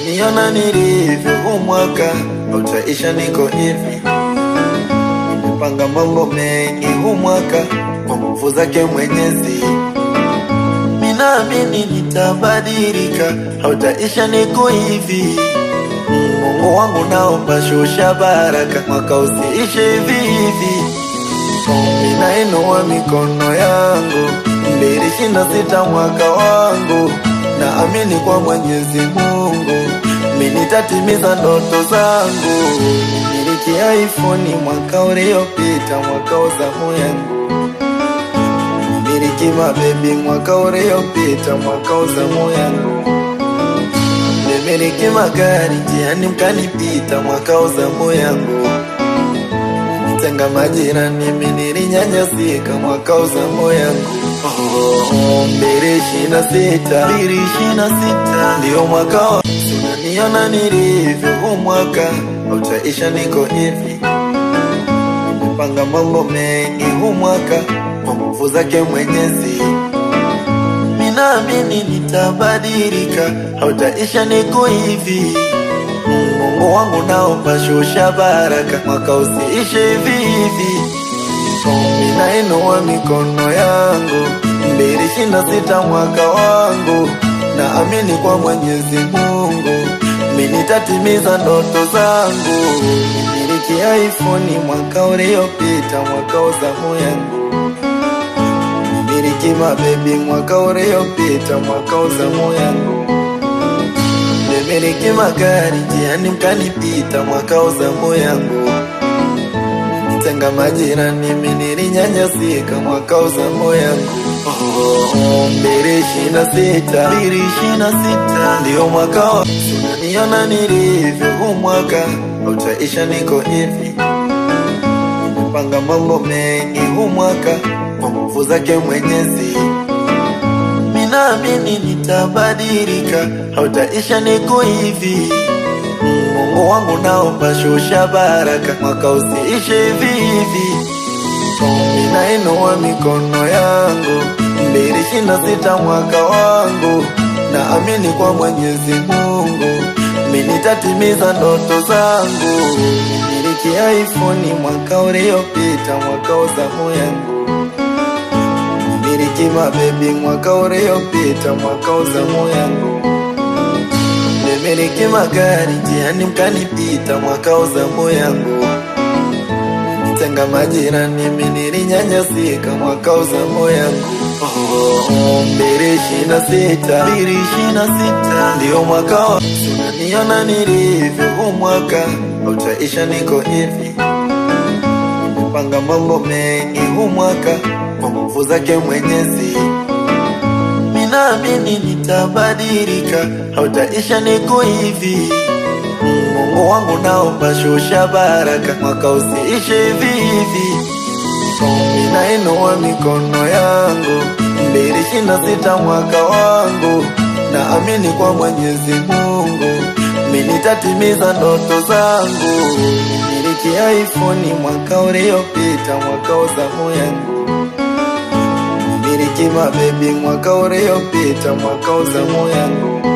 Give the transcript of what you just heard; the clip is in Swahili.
Unaniona nilivyo, huu mwaka utaisha niko hivi. Nimepanga mambo mengi huu mwaka kwa nguvu zake Mwenyezi. Ninaamini nitabadilika, hautaisha niko hivi. Mungu wangu naomba shusha baraka, mwaka usiishe hivi hivi. Ninainua mikono yangu 2026 mwaka wangu, naamini kwa Mwenyezi Mungu mimi nitatimiza ndoto zangu. Nimiliki iPhone mwaka uliopita, mwaka wa zamu yangu. Nimiliki mabebi mwaka uliopita, mwaka wa zamu yangu. Nimiliki magari njiani mkanipita, mwaka wa zamu yangu. Tenga majirani mimi nilinyanyasika, mwaka wa zamu yangu. 2026 ndio mwaka wa unaniona nilivyo, huu mwaka utaisha niko hivi. Nimepanga mambo mengi huu mwaka kwa nguvu zake Mwenyezi. Ninaamini nitabadilika, hautaisha niko hivi. Mungu wangu naomba shusha baraka, mwaka usiishe hivi hivi. Ninainua mikono yangu 2026 mwaka wangu, naamini kwa Mwenyezi Mungu mimi nitatimiza ndoto zangu. Nimiliki iPhone mwaka uliopita, mwaka wa zamu yangu. Nimiliki mabebi mwaka uliopita, mwaka wa zamu yangu. Nimiliki magari njiani mkanipita, mwaka wa zamu yangu. Tenga majirani mimi nilinyanyasika, mwaka wa zamu yangu. 2026 ndio mwaka wa unaniona nilivyo, huu mwaka utaisha niko hivi. Nimepanga mambo mengi huu mwaka kwa nguvu zake Mwenyezi. Ninaamini nitabadilika, hautaisha niko hivi. Mungu wangu naomba shusha baraka, mwaka usiishe hivi hivi. Ninainua mikono yangu 2026 mwaka wangu, naamini kwa Mwenyezi Mungu mimi nitatimiza ndoto zangu. Nimiliki iPhone mwaka uliopita, mwaka wa zamu yangu. Nimiliki mabebi mwaka uliopita, mwaka wa zamu yangu. Nimiliki magari njiani mkanipita, mwaka wa zamu yangu. Tenga majirani mimi nilinyanyasika, mwaka wa zamu yangu. 2026 ndio mwaka wa unaniona nilivyo, huu mwaka utaisha niko hivi. Nimepanga mambo mengi huu mwaka kwa nguvu zake Mwenyezi. Ninaamini nitabadilika, hautaisha niko hivi. Mungu wangu naomba shusha baraka, mwaka usiishe hivi hivi. Ninainua mikono yangu 2026 mwaka wangu, naamini kwa Mwenyezi Mungu mimi nitatimiza ndoto zangu. Nimiliki iPhone mwaka uliopita, mwaka wa zamu yangu. Nimiliki mabebi mwaka uliopita, mwaka wa zamu yangu.